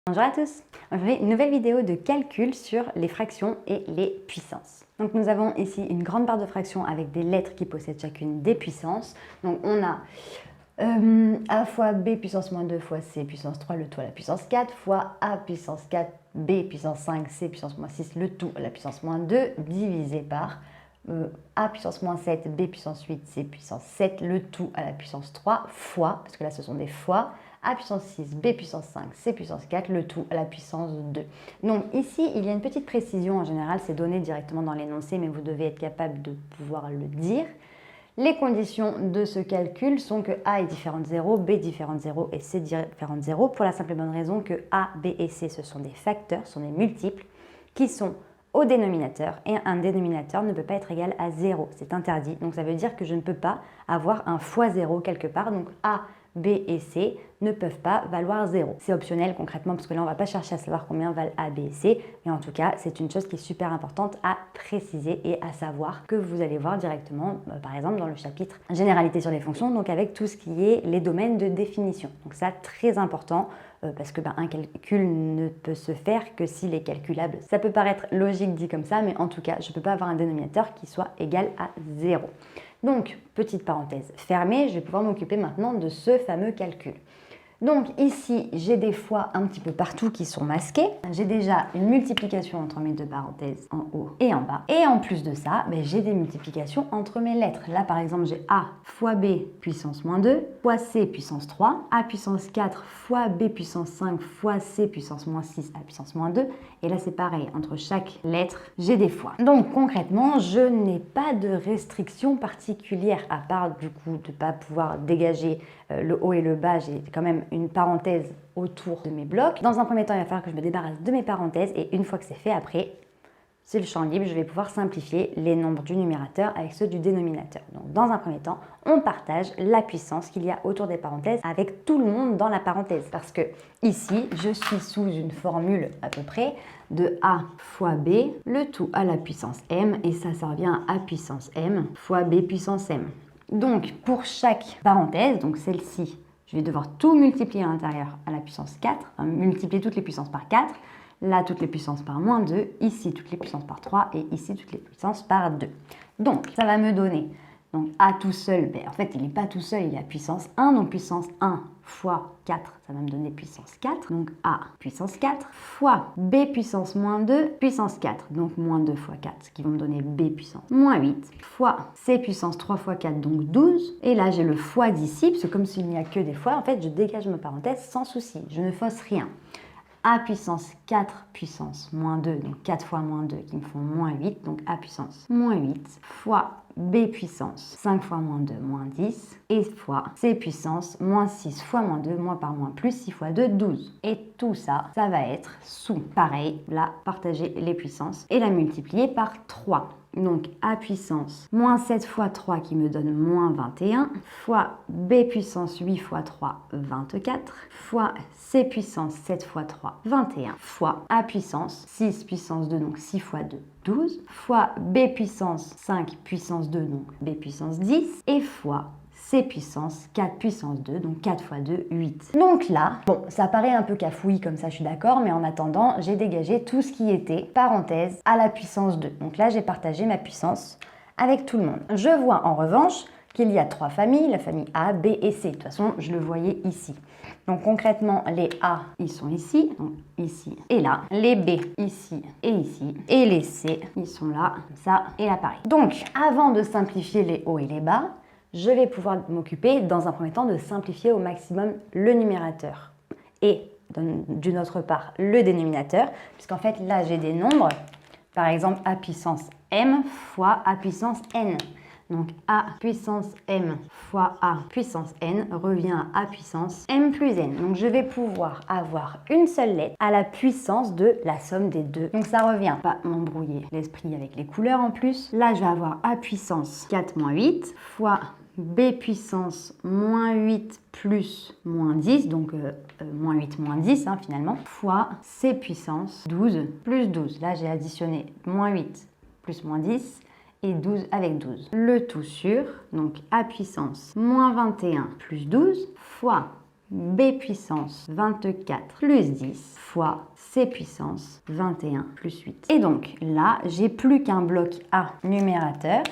Bonjour à tous, on fait une nouvelle vidéo de calcul sur les fractions et les puissances. Donc nous avons ici une grande barre de fractions avec des lettres qui possèdent chacune des puissances. Donc on a a fois b puissance moins 2 fois c puissance 3 le tout à la puissance 4 fois a puissance 4 b puissance 5 c puissance moins 6 le tout à la puissance moins 2 divisé par a puissance moins 7 b puissance 8 c puissance 7 le tout à la puissance 3 fois, parce que là ce sont des fois, a puissance 6 b puissance 5 c puissance 4 le tout à la puissance 2. Donc ici il y a une petite précision, en général c'est donné directement dans l'énoncé, mais vous devez être capable de pouvoir le dire. Les conditions de ce calcul sont que A est différent de 0, B différent de 0 et C différent de 0 pour la simple et bonne raison que A, B et C ce sont des facteurs, sont des multiples qui sont au dénominateur et un dénominateur ne peut pas être égal à 0, c'est interdit. Donc ça veut dire que je ne peux pas avoir un fois 0 quelque part, donc A, B et C ne peuvent pas valoir 0. C'est optionnel concrètement parce que là on ne va pas chercher à savoir combien valent A, B et C, mais en tout cas c'est une chose qui est super importante à préciser et à savoir que vous allez voir directement par exemple dans le chapitre généralité sur les fonctions, donc avec tout ce qui est les domaines de définition. Donc ça très important parce que un calcul ne peut se faire que s'il est calculable. Ça peut paraître logique dit comme ça, mais en tout cas je ne peux pas avoir un dénominateur qui soit égal à 0. Donc, petite parenthèse fermée, je vais pouvoir m'occuper maintenant de ce fameux calcul. Donc ici, j'ai des fois un petit peu partout qui sont masqués. J'ai déjà une multiplication entre mes deux parenthèses en haut et en bas. Et en plus de ça, j'ai des multiplications entre mes lettres. Là, par exemple, j'ai A fois B puissance moins 2 fois C puissance 3, A puissance 4 fois B puissance 5 fois C puissance moins 6 A puissance moins 2. Et là, c'est pareil, entre chaque lettre, j'ai des fois. Donc concrètement, je n'ai pas de restriction particulière, à part du coup de ne pas pouvoir dégager le haut et le bas. J'ai quand même une parenthèse autour de mes blocs. Dans un premier temps, il va falloir que je me débarrasse de mes parenthèses et une fois que c'est fait, après, c'est le champ libre, je vais pouvoir simplifier les nombres du numérateur avec ceux du dénominateur. Donc dans un premier temps, on partage la puissance qu'il y a autour des parenthèses avec tout le monde dans la parenthèse. Parce que ici, je suis sous une formule à peu près de A fois B, le tout à la puissance M, et ça revient à A puissance M fois B puissance M. Donc pour chaque parenthèse, donc celle-ci, je vais devoir tout multiplier à l'intérieur à la puissance 4, enfin, multiplier toutes les puissances par 4, là toutes les puissances par moins 2, ici toutes les puissances par 3 et ici toutes les puissances par 2. Donc ça va me donner, donc A tout seul, en fait il n'est pas tout seul, il est à puissance 1, donc puissance 1 fois 4, ça va me donner puissance 4, donc A puissance 4, fois B puissance moins 2, puissance 4, donc moins 2 fois 4, ce qui va me donner B puissance moins 8, fois C puissance 3 fois 4, donc 12, et là j'ai le fois d'ici, parce que comme s'il n'y a que des fois, en fait je dégage ma parenthèse sans souci, je ne fausse rien. A puissance 4 puissance moins 2, donc 4 fois moins 2 qui me font moins 8, donc A puissance moins 8, fois B puissance 5 fois moins 2, moins 10, et fois C puissance moins 6 fois moins 2, moins par moins plus 6 fois 2, 12. Et tout ça, ça va être sous, pareil, là, partager les puissances et la multiplier par 3. Donc A puissance moins 7 fois 3 qui me donne moins 21, fois B puissance 8 fois 3, 24, fois C puissance 7 fois 3, 21, fois A puissance 6 puissance 2, donc 6 fois 2, 12, fois B puissance 5 puissance 2, donc B puissance 10, et fois C puissance 4 puissance 2, donc 4 fois 2, 8. Donc là, bon, ça paraît un peu cafouillis comme ça, je suis d'accord, mais en attendant, j'ai dégagé tout ce qui était parenthèse à la puissance 2. Donc là, j'ai partagé ma puissance avec tout le monde. Je vois en revanche qu'il y a trois familles, la famille A, B et C. De toute façon, je le voyais ici. Donc concrètement, les A, ils sont ici, donc ici et là. Les B, ici et ici. Et les C, ils sont là, comme ça, et là pareil. Donc, avant de simplifier les hauts et les bas, je vais pouvoir m'occuper dans un premier temps de simplifier au maximum le numérateur et d'une autre part le dénominateur, puisqu'en fait là j'ai des nombres, par exemple A puissance M fois A puissance N. Donc A puissance M fois A puissance N revient à A puissance M plus N. Donc je vais pouvoir avoir une seule lettre à la puissance de la somme des deux. Donc ça revient, pas m'embrouiller l'esprit avec les couleurs en plus. Là je vais avoir A puissance 4 moins 8 fois B puissance moins 8 plus moins 10, donc moins 8 moins 10 finalement, fois C puissance 12 plus 12. Là j'ai additionné moins 8 plus moins 10 et 12 avec 12. Le tout sur, donc A puissance moins 21 plus 12 fois b puissance 24 plus 10 fois c puissance 21 plus 8. Et donc là, j'ai plus qu'un bloc A numérateur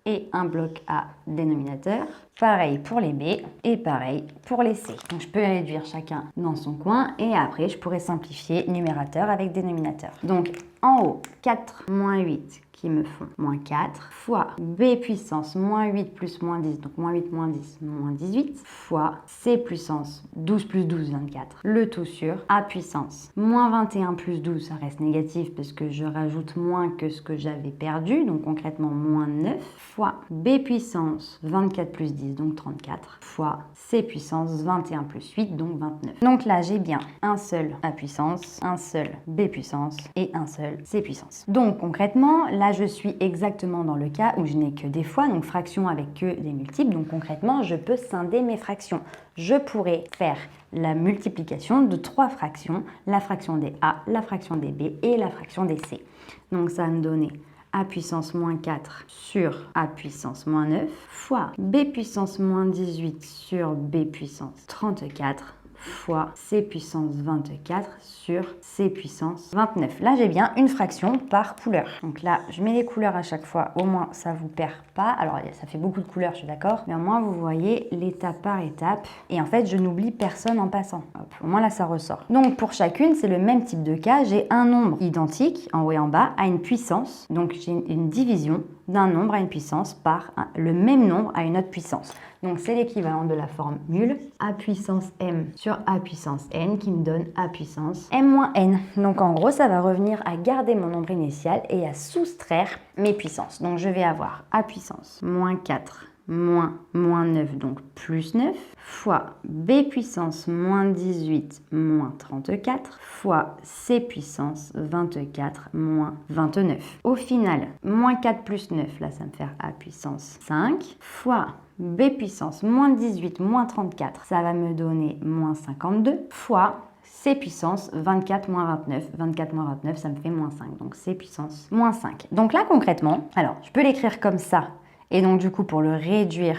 et un bloc A dénominateur. Pareil pour les B et pareil pour les C. Donc je peux les réduire chacun dans son coin et après je pourrais simplifier numérateur avec dénominateur. Donc en haut, 4 moins 8 qui me font moins 4 fois B puissance moins 8 plus moins 10, donc moins 8 moins 10, moins 18 fois C puissance 12 plus 12, 24. Le tout sur A puissance moins 21 plus 12, ça reste négatif parce que je rajoute moins que ce que j'avais perdu, donc concrètement moins 9 fois B puissance 24 plus 10, donc 34, fois C puissance 21 plus 8, donc 29. Donc là, j'ai bien un seul A puissance, un seul B puissance et un seul C puissance. Donc concrètement, là, je suis exactement dans le cas où je n'ai que des fois, donc fraction avec que des multiples. Donc concrètement, je peux scinder mes fractions. Je pourrais faire la multiplication de 3 fractions, la fraction des A, la fraction des B et la fraction des C. Donc ça va me donner A puissance moins 4 sur A puissance moins 9 fois B puissance moins 18 sur B puissance 34 fois C puissance 24 sur C puissance 29. Là, j'ai bien une fraction par couleur. Donc là, je mets les couleurs à chaque fois. Au moins, ça ne vous perd pas. Alors, ça fait beaucoup de couleurs, je suis d'accord. Mais au moins, vous voyez l'étape par étape. Et en fait, je n'oublie personne en passant. Hop, au moins, là, ça ressort. Donc, pour chacune, c'est le même type de cas. J'ai un nombre identique, en haut et en bas, à une puissance. Donc, j'ai une division d'un nombre à une puissance par le même nombre à une autre puissance. Donc, c'est l'équivalent de la formule A puissance m sur A puissance n qui me donne A puissance m moins n. Donc, en gros, ça va revenir à garder mon nombre initial et à soustraire mes puissances. Donc, je vais avoir A puissance moins 4 moins 9, donc plus 9, fois B puissance moins 18 moins 34, fois C puissance 24 moins 29. Au final, moins 4 plus 9, là ça me fait A puissance 5, fois B puissance moins 18 moins 34, ça va me donner moins 52, fois C puissance 24 moins 29. 24 moins 29, ça me fait moins 5. Donc C puissance moins 5. Donc là, concrètement, alors je peux l'écrire comme ça. Et donc du coup, pour le réduire,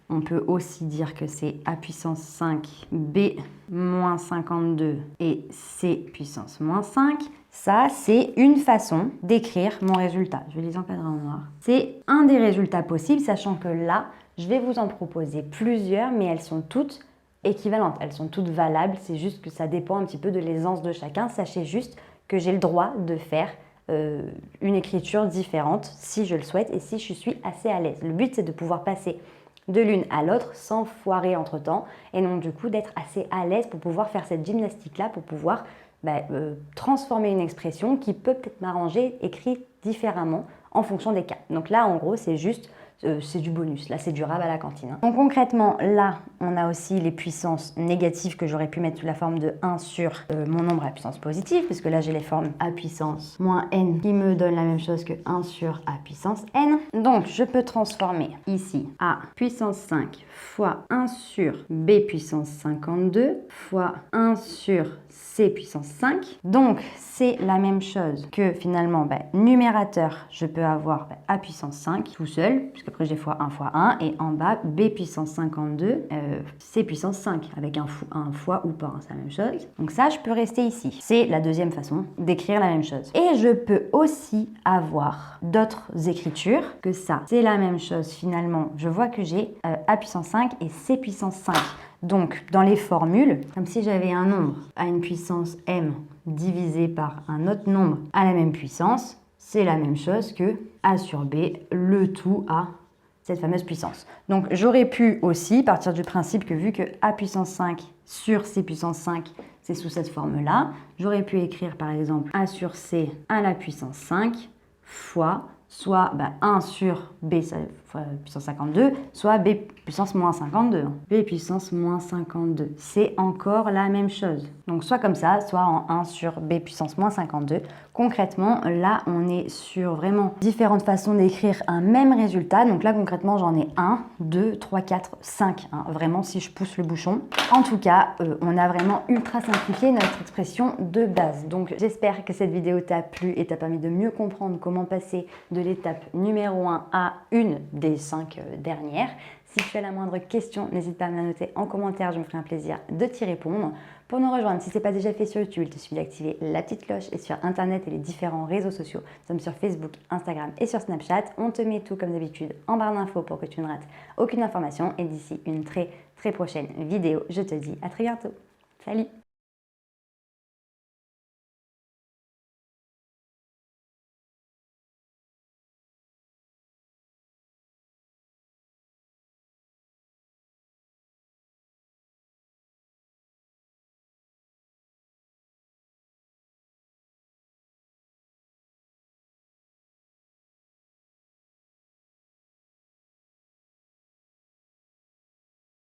on peut aussi dire que c'est A puissance 5, B moins 52 et C puissance moins 5. Ça, c'est une façon d'écrire mon résultat. Je vais les encadrer en noir. C'est un des résultats possibles, sachant que là, je vais vous en proposer plusieurs, mais elles sont toutes équivalentes. Elles sont toutes valables, c'est juste que ça dépend un petit peu de l'aisance de chacun. Sachez juste que j'ai le droit de faire une écriture différente si je le souhaite et si je suis assez à l'aise. Le but, c'est de pouvoir passer de l'une à l'autre sans foirer entre temps et donc du coup d'être assez à l'aise pour pouvoir faire cette gymnastique-là, pour pouvoir transformer une expression qui peut peut-être m'arranger écrite différemment en fonction des cas. Donc là, en gros, c'est juste c'est du bonus. Là, c'est du rab à la cantine. Hein. Donc concrètement, là, on a aussi les puissances négatives que j'aurais pu mettre sous la forme de 1 sur mon nombre à puissance positive, puisque là, j'ai les formes A puissance moins n qui me donnent la même chose que 1 sur A puissance n. Donc, je peux transformer ici A puissance 5 fois 1 sur B puissance 52 fois 1 sur C puissance 5. Donc, c'est la même chose que finalement, numérateur, je peux avoir A puissance 5 tout seul, puisqu'après j'ai fois 1, et en bas, B puissance 52, C puissance 5, avec un fois ou pas, hein, c'est la même chose. Donc ça, je peux rester ici. C'est la deuxième façon d'écrire la même chose. Et je peux aussi avoir d'autres écritures que ça. C'est la même chose finalement. Je vois que j'ai A puissance 5 et C puissance 5. Donc, dans les formules, comme si j'avais un nombre à une puissance m divisé par un autre nombre à la même puissance, c'est la même chose que A sur B, le tout à cette fameuse puissance. Donc, j'aurais pu aussi partir du principe que vu que A puissance 5 sur C puissance 5, c'est sous cette forme-là, j'aurais pu écrire par exemple A sur C à la puissance 5 fois soit 1 sur B fois puissance 52, soit B puissance moins 52. B puissance moins 52, c'est encore la même chose. Donc soit comme ça, soit en 1 sur B puissance moins 52. Concrètement, là, on est sur vraiment différentes façons d'écrire un même résultat. Donc là, concrètement, j'en ai 1, 2, 3, 4, 5. Hein, vraiment, si je pousse le bouchon. En tout cas, on a vraiment ultra simplifié notre expression de base. Donc j'espère que cette vidéo t'a plu et t'a permis de mieux comprendre comment passer de l'étape numéro 1 à une des 5 dernières. Si tu as la moindre question, n'hésite pas à me la noter en commentaire, je me ferai un plaisir de t'y répondre. Pour nous rejoindre, si ce n'est pas déjà fait sur YouTube, il te suffit d'activer la petite cloche et sur Internet et les différents réseaux sociaux. Nous sommes sur Facebook, Instagram et sur Snapchat. On te met tout comme d'habitude en barre d'infos pour que tu ne rates aucune information. Et d'ici une très prochaine vidéo, je te dis à très bientôt. Salut!